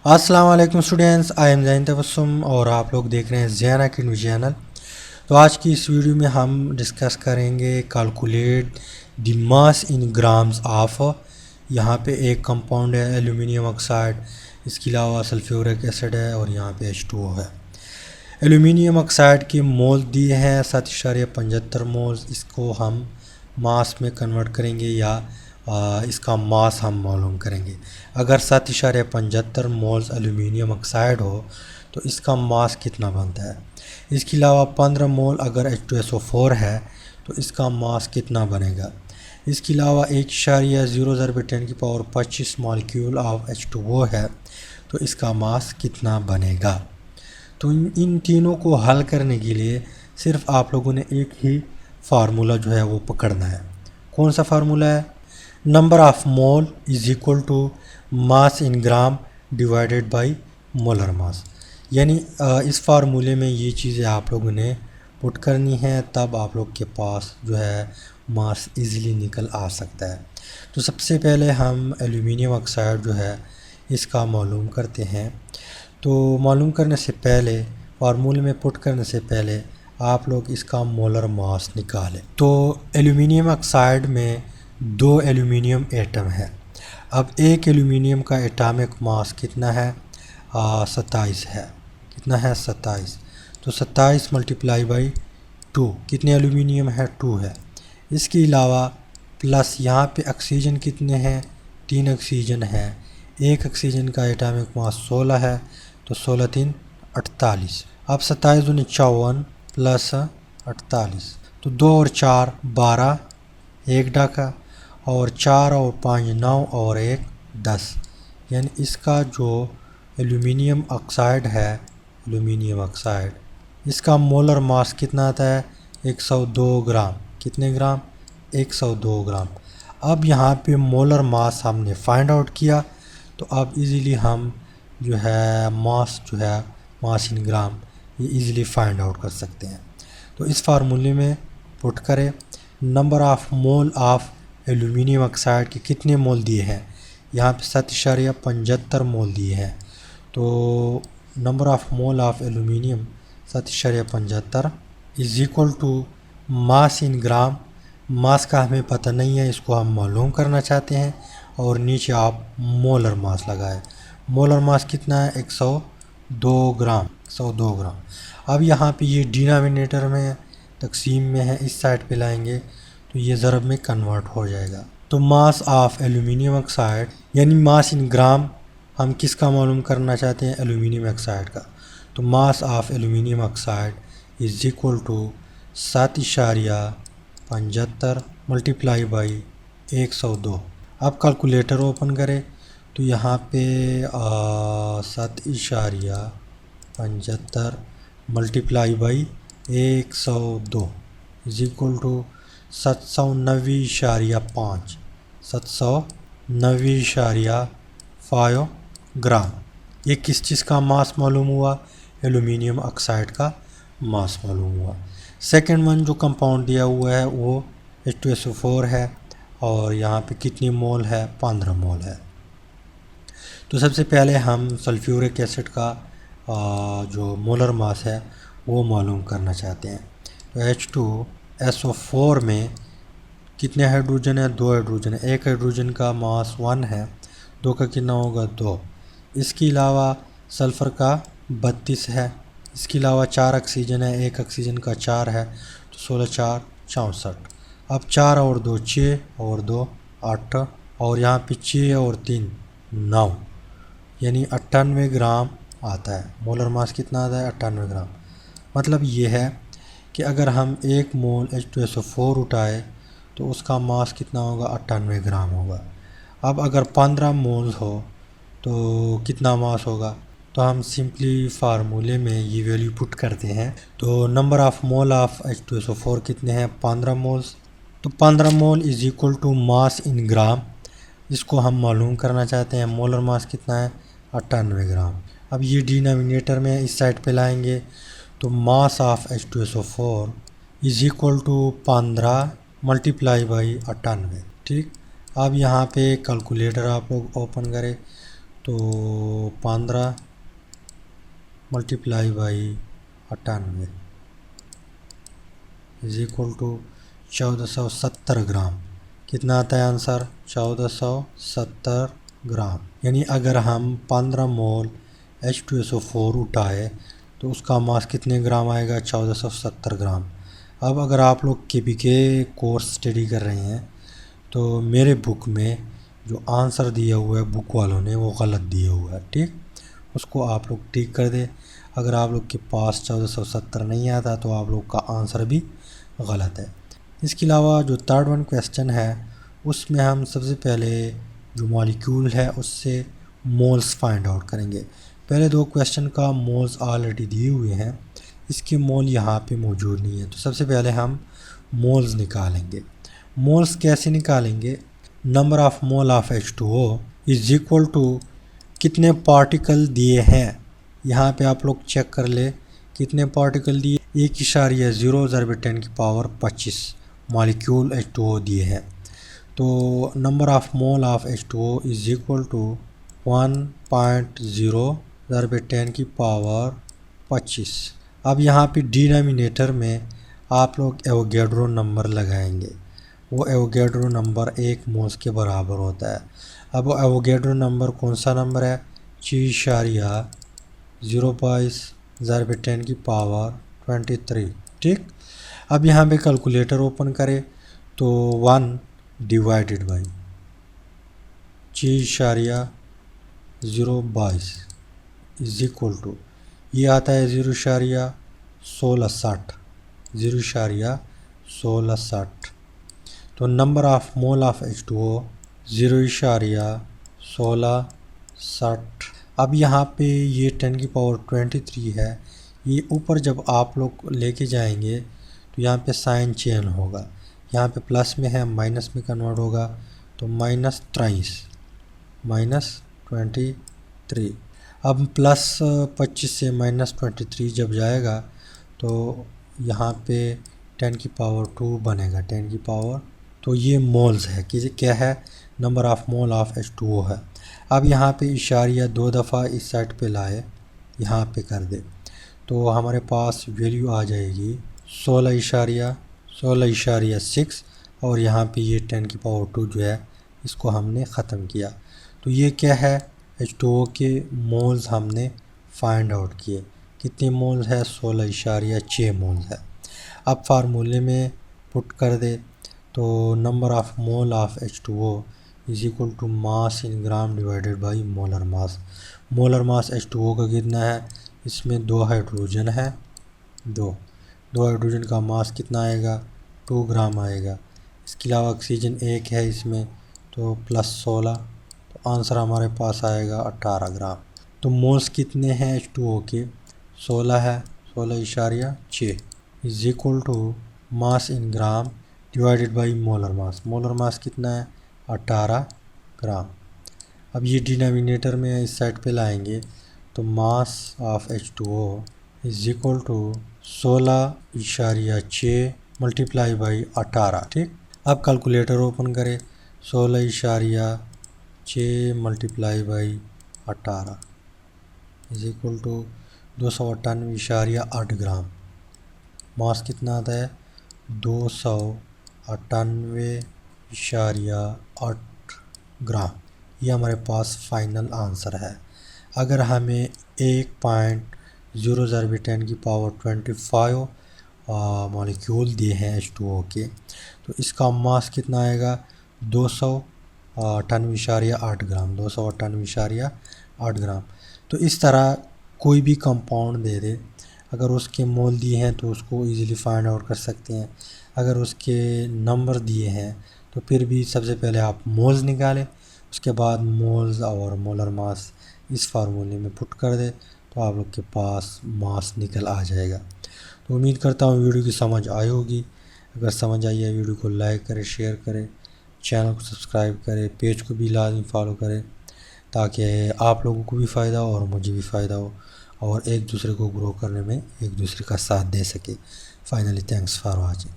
अस्सलाम वालेकुम students, I am Jain Tabassum और आप लोग देख रहे हैं ज़ैन अकेडमी चैनल। तो आज की इस वीडियो में हम डिस्कस करेंगे calculate the mass in grams of. यहाँ पे एक कंपाउंड है एल्यूमिनियम ऑक्साइड, इसके अलावा सल्फ्यूरिक एसिड है और यहाँ पे H2O है। एल्यूमिनियम ऑक्साइड के मोल दिए हैं 7.75 मोल्स। इसको हम मास में कन्वर्ट करेंगे या इसका मास हम मालूम करेंगे। अगर 7.75 मोल्स एल्यूमिनियम ऑक्साइड हो तो इसका मास कितना बनता है। इसके अलावा 15 मोल अगर H2SO4 है तो इसका मास कितना बनेगा। इसके अलावा 1.0 × 10⁻⁻25 मॉलिक्यूल ऑफ H2O है तो इसका मास कितना बनेगा। तो इन तीनों को हल करने के लिए सिर्फ आप लोगों ने एक ही फार्मूला जो है वो पकड़ना है। कौन सा फार्मूला है? Number of mole is equal to mass in gram divided by molar mass. यानी इस फार्मूले में ये चीज़ें आप लोगों ने पुट करनी है, तब आप लोग के पास जो है मास इजीली निकल आ सकता है। तो सबसे पहले हम एल्यूमिनियम ऑक्साइड जो है इसका मालूम करते हैं। तो मालूम करने से पहले, फार्मूले में पुट करने से पहले आप लोग इसका मोलर मास निकालें। तो एल्यूमिनियम ऑक्साइड में 2 एल्यूमिनियम एटम है। अब एक एल्यूमिनियम का एटॉमिक मास कितना है? 27 है। कितना है? 27। तो 27 मल्टीप्लाई बाई 2, कितने एल्यूमिनियम है? 2 है। इसके अलावा प्लस यहाँ पे ऑक्सीजन कितने हैं? 3 ऑक्सीजन है। एक ऑक्सीजन का एटॉमिक मास 16 है, तो 16 3 48। अब 27 दूनी 54 प्लस 48, तो 2 और 4 12, एक डाका, और 4 और 5 9 और 1 10। यानी इसका जो एल्यूमिनियम ऑक्साइड है, एल्यूमिनियम ऑक्साइड, इसका मोलर मास कितना आता है? 102 ग्राम। कितने ग्राम? 102 ग्राम। अब यहाँ पे मोलर मास हमने फाइंड आउट किया, तो अब इजीली हम जो है मास जो है मास इन ग्राम ये इजीली फाइंड आउट कर सकते हैं। तो इस फार्मूले में पुट करें number of mole of aluminium oxide के कितने मोल दिए हैं। यहाँ पे 7.75 मोल दिए हैं। तो number of mole of aluminium 7.75 is equal to mass in gram. Mass का हमें पता नहीं है, इसको हम मालूम करना चाहते हैं, और नीचे आप मोलर मास लगाए। मोलर मास कितना है? 102 ग्राम। 102 ग्राम। अब यहाँ पे ये डिनोमिनेटर में तकसीम में है, इस साइड पे लाएंगे तो ये ज़रब में कन्वर्ट हो जाएगा। तो मास ऑफ एल्यूमिनियम ऑक्साइड यानी मास इन ग्राम हम किसका मालूम करना चाहते हैं? एल्यूमिनियम ऑक्साइड का। तो mass of aluminium oxide is equal to 7.75 multiply by 102। अब कैलकुलेटर ओपन करें तो यहाँ पे 7.75 multiply by 102 is equal to 790.5 790.5 gram. ये किस चीज़ का मास मालूम हुआ? एल्यूमिनियम ऑक्साइड का मास मालूम हुआ। सेकंड वन जो कंपाउंड दिया हुआ है वो H2SO4 है, और यहाँ पे कितनी मोल है? 15 मोल है। तो सबसे पहले हम सल्फ्यूरिक एसिड का जो मोलर मास है वो मालूम करना चाहते हैं। तो H2SO4 में कितने हाइड्रोजन है? 2 हाइड्रोजन है। एक हाइड्रोजन का मास 1 है, 2 का कितना होगा? 2। इसके अलावा सल्फ़र का 32 है। इसके अलावा 4 ऑक्सीजन है, एक ऑक्सीजन का 4 है, तो 16 4 64। अब 4 और 2 6 और 2 8, और यहाँ पे 6 और 3 9, यानी 98 ग्राम आता है। मोलर मास कितना आता है? 98 ग्राम। मतलब ये है कि अगर हम 1 मोल H2SO4 उठाए तो उसका मास कितना होगा? 98 ग्राम होगा। अब अगर 15 मोल हो तो कितना मास होगा? तो हम सिंपली फार्मूले में ये वैल्यू पुट करते हैं। तो number of mole of H2SO4 कितने हैं? 15 मोल्स। तो 15 मोल is equal to mass in ग्राम, इसको हम मालूम करना चाहते हैं। मोलर मास कितना है? 98 ग्राम। अब ये डिनोमिनेटर में इस साइड पे लाएंगे तो mass of H2SO4 is equal to 15 multiply by 98। ठीक। अब यहाँ पे कैलकुलेटर आप लोग ओपन करें तो 15 multiply by 98 is equal to 1470 gram. कितना आता है आंसर? 1470 ग्राम। यानी अगर हम 15 मोल H2SO4 उठाए तो उसका मास कितने ग्राम आएगा? 1470 ग्राम। अब अगर आप लोग KPK कोर्स स्टडी कर रहे हैं तो मेरे बुक में जो आंसर दिया हुआ है बुक वालों ने वो गलत दिया हुआ है, ठीक, उसको आप लोग ठीक कर दे। अगर आप लोग के पास 1470 नहीं आता तो आप लोग का आंसर भी गलत है। इसके अलावा जो थर्ड वन क्वेश्चन है उसमें हम सबसे पहले जो मॉलिक्यूल है उससे मोल्स फाइंड आउट करेंगे। पहले दो क्वेश्चन का मोल्स ऑलरेडी दिए हुए हैं, इसके मोल यहाँ पे मौजूद नहीं है। तो सबसे पहले हम मोल्स निकालेंगे। मोल्स कैसे निकालेंगे? Number of mole of H2O is equal to कितने पार्टिकल दिए हैं। यहाँ पे आप लोग चेक कर ले कितने पार्टिकल दिए, 1.0 × 10⁻25 मॉलिक्यूल H2O दिए हैं। तो number of mole of H2O is equal to 1.0 × 10⁻25। अब यहाँ पे डिनोमिनेटर में आप लोग एवोगैड्रो नंबर लगाएंगे। वो एवोगैड्रो नंबर 1 मोल्स के बराबर होता है। अब वो एवोगैड्रो नंबर कौन सा नंबर है? 6.022 × 10⁻23, ठीक। अब यहाँ पे कैलकुलेटर ओपन करें तो 1 divided by 6.022 is equal to ये आता है 0.1660 0.1660। तो number of mole of H2O 0.1660। अब यहाँ पे ये 10⁻23 है, ये ऊपर जब आप लोग लेके जाएंगे तो यहाँ पे साइन चेंज होगा। यहाँ पे प्लस में है माइनस में कन्वर्ट होगा तो -23। अब +25 से -23 जब जाएगा तो यहाँ पे 10⁻2 बनेगा 10⁻। तो ये मोल्स है कि क्या है? Number of mole of H2O है। अब यहाँ पे इशारिया 2 दफ़ा इस साइड पे लाए, यहाँ पे कर दे तो हमारे पास वैल्यू आ जाएगी 16.6 और यहाँ पे ये 10⁻2 जो है इसको हमने ख़त्म किया। तो ये क्या है? H2O के मोल्स हमने फाइंड आउट किए। कितने मोल्स है? 16.6 मोल्स है। अब फार्मूले में पुट कर दे तो number of mole of H2O is equal to mass in gram divided by molar mass. Molar mass H2O का कितना है? इसमें 2 हाइड्रोजन है, दो हाइड्रोजन का मास कितना आएगा? 2 ग्राम आएगा। इसके अलावा ऑक्सीजन 1 है इसमें तो +16, तो आंसर हमारे पास आएगा 18 ग्राम। तो मोल्स कितने हैं H2O के? 16 है, 16.6 is equal to mass in gram divided by molar mass. Molar mass कितना है? 18 ग्राम। अब ये डिनोमिनेटर में इस साइड पे लाएंगे तो mass of H2O is equal to 16.6 multiply by 18, ठीक। अब कैलकुलेटर ओपन करें 16.6 multiply by 18 is equal to 298.8 gram. Mass कितना आता है? 298.8 ग्राम। ये हमारे पास फाइनल आंसर है। अगर हमें 1.0 × 10⁻25 मॉलिक्यूल दिए हैं H2O के तो इसका मास कितना आएगा? 298.8 ग्राम। 298.8 ग्राम। तो इस तरह कोई भी कंपाउंड दे दे, अगर उसके मोल दिए हैं तो उसको इजीली फाइंड आउट कर सकते हैं। अगर उसके नंबर दिए हैं तो फिर भी सबसे पहले आप मोल्स निकालें, उसके बाद मोल्स और मोलर मास इस फार्मूले में पुट कर दे तो आप लोग के पास मास निकल आ जाएगा। तो उम्मीद करता हूँ वीडियो की समझ आई होगी। अगर समझ आई है वीडियो को लाइक करें, शेयर करें, चैनल को सब्सक्राइब करें, पेज को भी लाजमी फॉलो करें ताकि आप लोगों को भी फ़ायदा हो और मुझे भी फ़ायदा हो और एक दूसरे को ग्रो करने में एक दूसरे का साथ दे सके। Finally thanks for watching.